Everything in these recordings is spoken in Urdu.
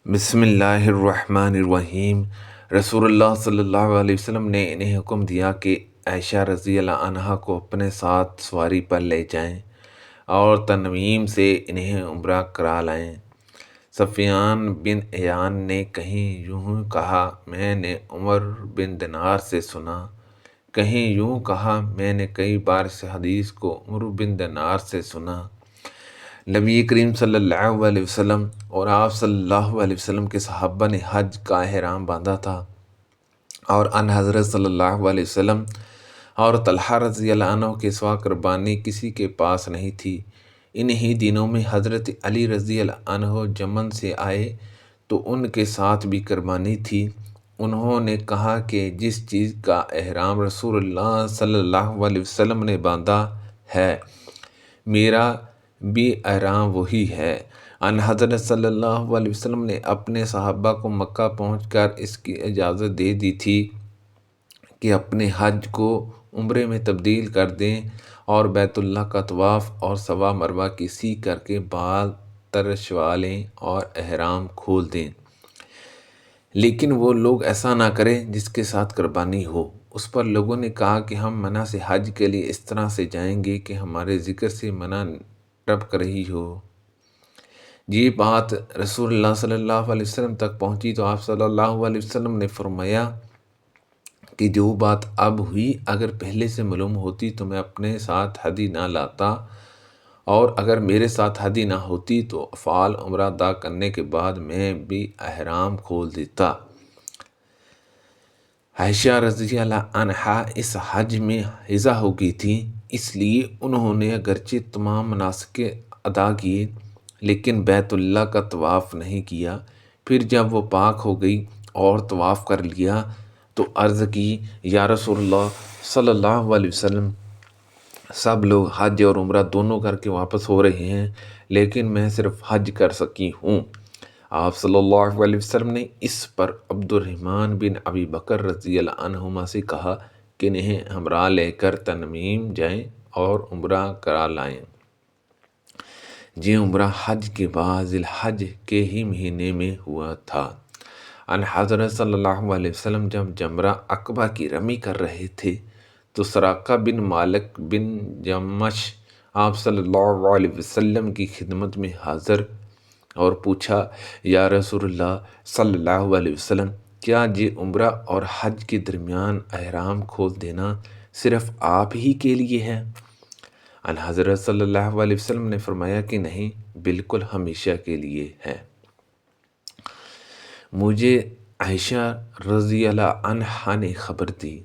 بسم اللہ الرحمن الرحیم۔ رسول اللہ صلی اللہ علیہ وسلم نے انہیں حکم دیا کہ عائشہ رضی اللہ عنہا کو اپنے ساتھ سواری پر لے جائیں اور تنعیم سے انہیں عمرہ کرا لائیں۔ سفیان بن عیان نے کہیں یوں کہا، میں نے عمر بن دینار سے سنا، کہیں یوں کہا، میں نے کئی بار اس حدیث کو عمر بن دینار سے سنا۔ نبی کریم صلی اللہ علیہ وسلم اور آپ صلی اللہ علیہ وسلم کے صحابہ نے حج کا احرام باندھا تھا، اور ان حضرت صلی اللہ علیہ وسلم اور طلحہ رضی اللہ عنہ کے سوا قربانی کسی کے پاس نہیں تھی۔ انہی دنوں میں حضرت علی رضی اللہ عنہ یمن سے آئے تو ان کے ساتھ بھی قربانی تھی۔ انہوں نے کہا کہ جس چیز کا احرام رسول اللہ صلی اللہ علیہ وسلم نے باندھا ہے، میرا بھی احرام وہی ہے۔ ان حضرت صلی اللہ علیہ وسلم نے اپنے صحابہ کو مکہ پہنچ کر اس کی اجازت دے دی تھی کہ اپنے حج کو عمرے میں تبدیل کر دیں اور بیت اللہ کا طواف اور صفا مروہ کی سی کر کے بال ترشوا لیں اور احرام کھول دیں، لیکن وہ لوگ ایسا نہ کریں جس کے ساتھ قربانی ہو۔ اس پر لوگوں نے کہا کہ ہم مناسک حج کے لیے اس طرح سے جائیں گے کہ ہمارے ذکر سے منع ٹپک رہی ہو۔ یہ بات رسول اللہ صلی اللہ علیہ وسلم تک پہنچی تو آپ صلی اللہ علیہ وسلم نے فرمایا کہ جو بات اب ہوئی اگر پہلے سے معلوم ہوتی تو میں اپنے ساتھ ہدی نہ لاتا، اور اگر میرے ساتھ ہدی نہ ہوتی تو افعال عمرہ ادا کرنے کے بعد میں بھی احرام کھول دیتا۔ عائشہ رضی اللہ عنہا اس حج میں حضا ہو گئی تھی، اس لیے انہوں نے اگرچہ تمام مناسک ادا کیے لیکن بیت اللہ کا طواف نہیں کیا۔ پھر جب وہ پاک ہو گئی اور طواف کر لیا تو عرض کی، یا رسول اللہ صلی اللہ علیہ وسلم، سب لوگ حج اور عمرہ دونوں کر کے واپس ہو رہے ہیں لیکن میں صرف حج کر سکی ہوں۔ آپ صلی اللہ علیہ وسلم نے اس پر عبد الرحمن بن ابی بکر رضی اللہ عنہما سے کہا کہ انہیں ہمراہ لے کر تنعیم جائیں اور عمرہ کرا لائیں۔ یہ عمرہ حج کے بعد ذی الحج کے ہی مہینے میں ہوا تھا۔ ان حضرت صلی اللہ علیہ وسلم جب جمرہ عقبہ کی رمی کر رہے تھے تو سراقہ بن مالک بن جمش آپ صلی اللہ علیہ وسلم کی خدمت میں حاضر اور پوچھا، یا رسول اللہ صلی اللہ علیہ وسلم، کیا یہ عمرہ اور حج کے درمیان احرام کھول دینا صرف آپ ہی کے لیے ہے؟ ان حضرت صلی اللہ علیہ وسلم نے فرمایا کہ نہیں، بالکل ہمیشہ کے لیے ہے۔ مجھے عائشہ رضی اللہ عنہا نے خبر دی،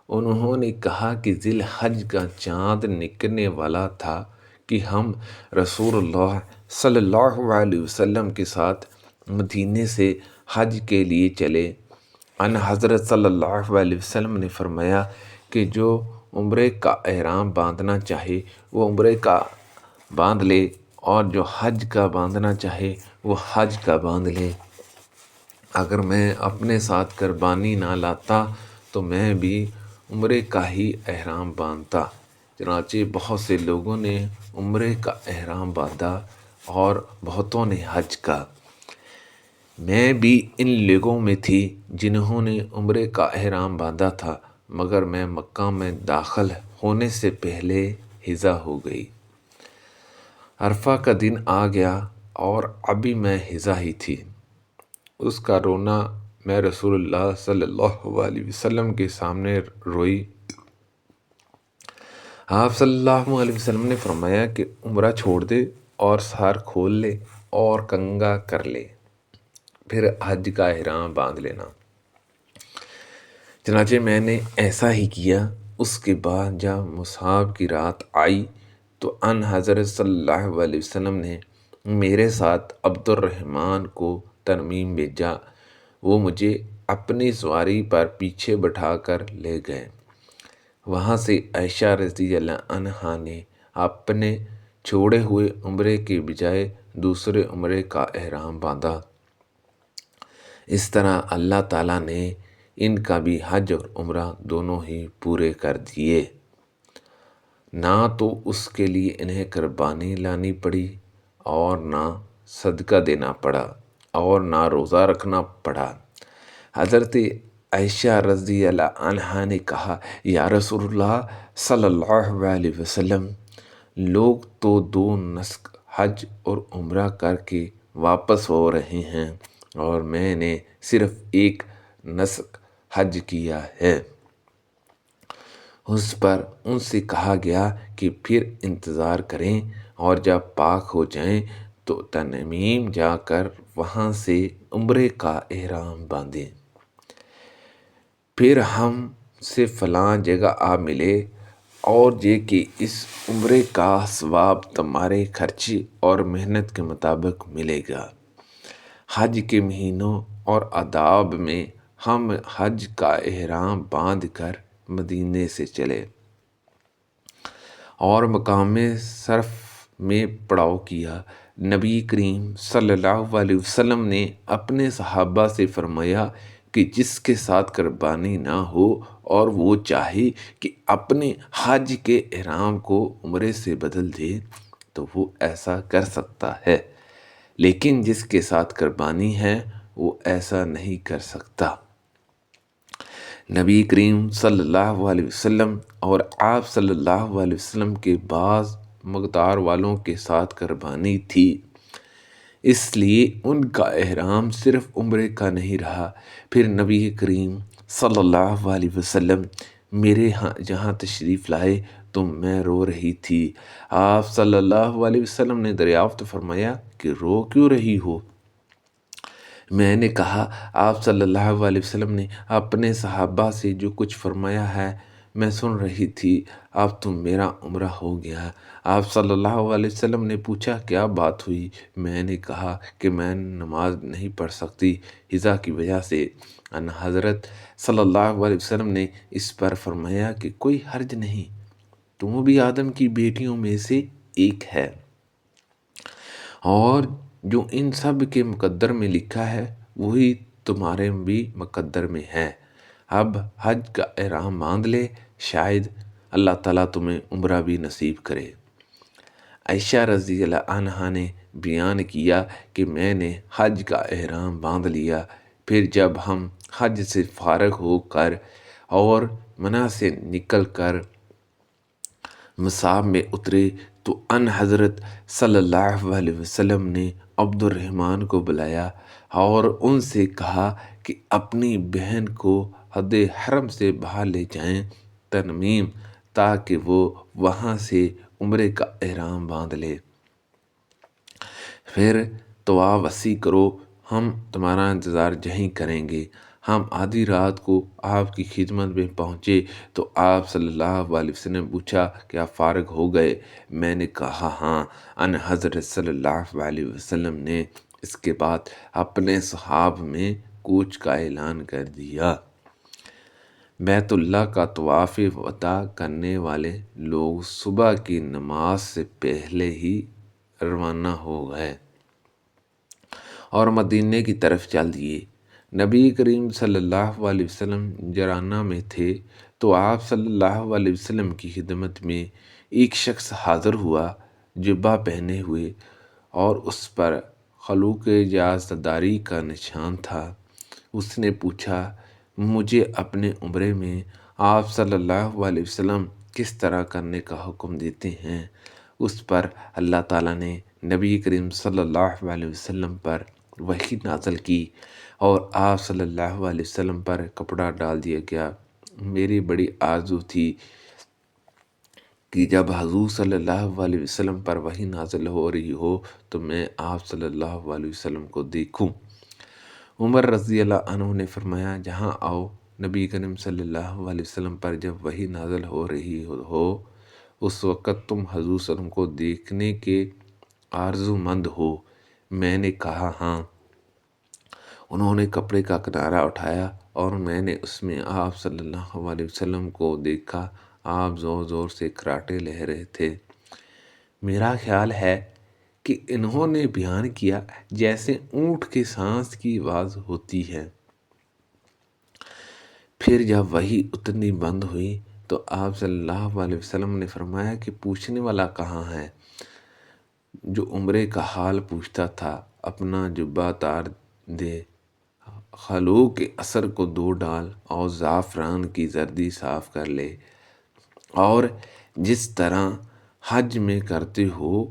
انہوں نے کہا کہ ذی الحج کا چاند نکلنے والا تھا کہ ہم رسول اللہ صلی اللہ علیہ وسلم کے ساتھ مدینے سے حج کے لیے چلے۔ ان حضرت صلی اللہ علیہ وسلم نے فرمایا کہ جو عمرے کا احرام باندھنا چاہے وہ عمرے کا باندھ لے، اور جو حج کا باندھنا چاہے وہ حج کا باندھ لے۔ اگر میں اپنے ساتھ قربانی نہ لاتا تو میں بھی عمرے کا ہی احرام باندھتا۔ چنانچہ بہت سے لوگوں نے عمرے کا احرام باندھا اور بہتوں نے حج کا۔ میں بھی ان لوگوں میں تھی جنہوں نے عمرے کا احرام باندھا تھا، مگر میں مکہ میں داخل ہونے سے پہلے حضا ہو گئی۔ عرفہ کا دن آ گیا اور ابھی میں حضا ہی تھی۔ اس کا رونا میں رسول اللہ صلی اللہ علیہ وسلم کے سامنے روئی۔ آپ صلی اللہ علیہ وسلم نے فرمایا کہ عمرہ چھوڑ دے اور سر کھول لے اور کنگھا کر لے، پھر حج کا احرام باندھ لینا۔ چنانچہ میں نے ایسا ہی کیا۔ اس کے بعد جب مصاب کی رات آئی تو ان حضرت صلی اللہ علیہ وسلم نے میرے ساتھ عبد الرحمن کو تنعیم بھیجا۔ وہ مجھے اپنی سواری پر پیچھے بٹھا کر لے گئے۔ وہاں سے عائشہ رضی اللہ عنہا نے اپنے چھوڑے ہوئے عمرے کے بجائے دوسرے عمرے کا احرام باندھا۔ اس طرح اللہ تعالیٰ نے ان کا بھی حج اور عمرہ دونوں ہی پورے کر دیے۔ نہ تو اس کے لیے انہیں قربانی لانی پڑی اور نہ صدقہ دینا پڑا۔ اور نہ روزہ رکھنا پڑا۔ حضرت عائشہ رضی اللہ عنہا نے کہا، یا رسول اللہ صلی اللہ علیہ وسلم، لوگ تو 2 نسک حج اور عمرہ کر کے واپس ہو رہے ہیں اور میں نے صرف 1 نسک حج کیا ہے۔ اس پر ان سے کہا گیا کہ پھر انتظار کریں اور جب پاک ہو جائیں تو تنعیم جا کر وہاں سے عمرے کا احرام باندھیں۔ پھر ہم سے فلاں جگہ آ ملے اور یہ کہ اس عمرے کا ثواب تمہارے خرچے اور محنت کے مطابق ملے گا۔ حج کے مہینوں اور آداب میں ہم حج کا احرام باندھ کر مدینے سے چلے اور مقام صرف میں پڑاؤ کیا۔ نبی کریم صلی اللہ علیہ وسلم نے اپنے صحابہ سے فرمایا کہ جس کے ساتھ قربانی نہ ہو اور وہ چاہے کہ اپنے حج کے احرام کو عمرے سے بدل دے تو وہ ایسا کر سکتا ہے، لیکن جس کے ساتھ قربانی ہے وہ ایسا نہیں کر سکتا۔ نبی کریم صلی اللہ علیہ وسلم اور آپ صلی اللہ علیہ وسلم کے بعض مقدار والوں کے ساتھ قربانی تھی، اس لیے ان کا احرام صرف عمرے کا نہیں رہا۔ پھر نبی کریم صلی اللہ علیہ وسلم میرے جہاں تشریف لائے تو میں رو رہی تھی۔ آپ صلی اللہ علیہ وسلم نے دریافت فرمایا کہ رو کیوں رہی ہو؟ میں نے کہا، آپ صلی اللہ علیہ وسلم نے اپنے صحابہ سے جو کچھ فرمایا ہے میں سن رہی تھی، اب تو میرا عمرہ ہو گیا۔ آپ صلی اللہ علیہ وسلم نے پوچھا، کیا بات ہوئی؟ میں نے کہا کہ میں نماز نہیں پڑھ سکتی حضا کی وجہ سے۔ حضرت صلی اللہ علیہ وسلم نے اس پر فرمایا کہ کوئی حرج نہیں، تم بھی آدم کی بیٹیوں میں سے ایک ہے اور جو ان سب کے مقدر میں لکھا ہے وہی تمہارے بھی مقدر میں ہے۔ اب حج کا احرام باندھ لے، شاید اللہ تعالیٰ تمہیں عمرہ بھی نصیب کرے۔ عائشہ رضی اللہ عنہا نے بیان کیا کہ میں نے حج کا احرام باندھ لیا۔ پھر جب ہم حج سے فارغ ہو کر اور منی سے نکل کر مصاب میں اترے تو حضرت صلی اللہ علیہ وسلم نے عبد الرحمن کو بلایا اور ان سے کہا کہ اپنی بہن کو حد حرم سے باہر لے جائیں تنعیم، تاکہ وہ وہاں سے عمرے کا احرام باندھ لے۔ پھر طواف وسیع کرو، ہم تمہارا انتظار یہیں کریں گے۔ ہم آدھی رات کو آپ کی خدمت میں پہنچے تو آپ صلی اللہ علیہ وسلم نے پوچھا، کیا فارغ ہو گئے؟ میں نے کہا ہاں۔ حضرت صلی اللہ علیہ وسلم نے اس کے بعد اپنے صحاب میں کوچ کا اعلان کر دیا۔ بیت اللہ کا طواف وداع کرنے والے لوگ صبح کی نماز سے پہلے ہی روانہ ہو گئے اور مدینے کی طرف چل دیے۔ نبی کریم صلی اللہ علیہ وسلم جرانہ میں تھے تو آپ صلی اللہ علیہ وسلم کی خدمت میں ایک شخص حاضر ہوا، جبہ پہنے ہوئے، اور اس پر خلوق جازداری کا نشان تھا۔ اس نے پوچھا، مجھے اپنے عمرے میں آپ صلی اللہ علیہ وسلم کس طرح کرنے کا حکم دیتے ہیں؟ اس پر اللہ تعالیٰ نے نبی کریم صلی اللہ علیہ وسلم پر وحی نازل کی اور آپ صلی اللہ علیہ وسلم پر کپڑا ڈال دیا گیا۔ میری بڑی آرزو تھی کہ جب حضور صلی اللہ علیہ وسلم پر وحی نازل ہو رہی ہو تو میں آپ صلی اللہ علیہ وسلم کو دیکھوں۔ عمر رضی اللہ عنہ نے فرمایا، جہاں آؤ، نبی کریم صلی اللہ علیہ وسلم پر جب وحی نازل ہو رہی ہو اس وقت تم حضور صلی اللہ علیہ وسلم کو دیکھنے کے آرزو مند ہو؟ میں نے کہا ہاں۔ انہوں نے کپڑے کا کنارہ اٹھایا اور میں نے اس میں آپ صلی اللہ علیہ وسلم کو دیکھا۔ آپ زور زور سے کراٹے لے رہے تھے۔ میرا خیال ہے کہ انہوں نے بیان کیا جیسے اونٹ کے سانس کی آواز ہوتی ہے۔ پھر جب وحی اترنی بند ہوئی تو آپ صلی اللہ علیہ وسلم نے فرمایا کہ پوچھنے والا کہاں ہے؟ جو عمرے کا حال پوچھتا تھا، اپنا جبہ اتار دے، خلوع کے اثر کو دور ڈال اور زعفران کی زردی صاف کر لے، اور جس طرح حج میں کرتے ہو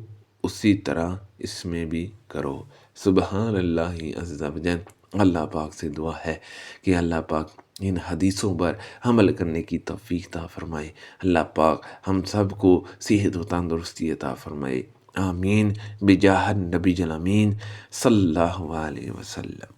اسی طرح اس میں بھی کرو۔ سبحان اللہ عز و جل۔ اللہ پاک سے دعا ہے کہ اللہ پاک ان حدیثوں پر عمل کرنے کی توفیق عطا فرمائے۔ اللہ پاک ہم سب کو صحت و تندرستی عطا فرمائے، آمین بجاہ النبی الامین صلی اللہ علیہ وسلم۔